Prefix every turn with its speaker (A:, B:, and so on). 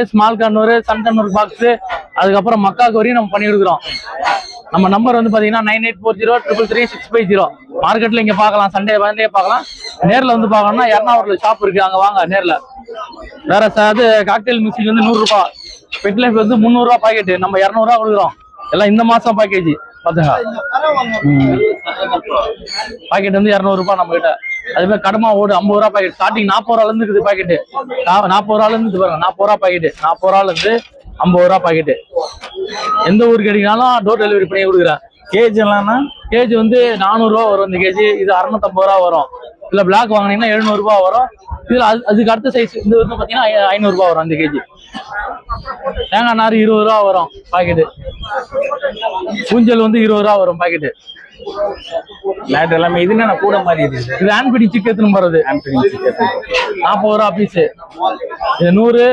A: Small Kannur sun Kannur box அதுக்கப்புறம் மக்காக்கு வரையும் நம்ம பண்ணி கொடுக்குறோம். நம்ம நம்பர் வந்து பாத்தீங்கன்னா 9840333650. மார்க்கெட்ல இங்க பாக்கலாம், சண்டே வந்து பாக்கலாம். நேர்ல வந்து பாக்கணும்னா எர்ணாவூர்ல ஷாப் இருக்கு, அங்க வாங்க நேர்ல. வேற அது காக்டெயில் மிக்சிங் வந்து 100 ரூபாய், பெட் லைஃப் வந்து 300 ரூபாய் பாக்கெட், நம்ம 200 ரூபாய் கொடுக்குறோம். எல்லாம் இந்த மாசம் பேக்கேஜ் பாத்துங்க. பாக்கெட் வந்து 200 ரூபாய் நம்ம கிட்ட. அதே மாதிரி கடமா ஓடு 50 ரூபாய் பாக்கெட், ஸ்டார்டிங் 40 ரூபாயில இருந்து இருக்குது பாக்கெட். 40 ரூபாயில இருந்து பாருங்க, 40 ரூபாய் பாக்கெட், 40 ரூபாயில இருந்து 50 ரூபாய் பாக்கெட். எந்த ஊருக்கு கிடைக்குனாலும் டோர் டெலிவரி பண்ணி கொடுக்குறேன்.
B: கேஜ் எல்லாம்னா
A: கேஜ் வந்து 400 ரூபாய் வரும் இந்த கேஜி. இது 650 ரூபாய் வரும். இதுல பிளாக் வாங்கினீங்கன்னா 700 ரூபாய் வரும். இதுல அதுக்கு அடுத்த சைஸ் இது வந்து பாத்தீங்கன்னா 500 ரூபாய் வரும் அந்த கேஜி. தேங்காய் நார் 20 ரூபாய் வரும் பாக்கெட்டு. ஊஞ்சல் வந்து 20 ரூபாய் வரும் பாக்கெட்டு.
B: மேட் எல்லாமே இது என்ன கூட மாதிரி இருக்கு.
A: இது ஹேண்ட் பிடிங் சிக்கன் போறது. 40 ரூபாய் பீஸ். இது 100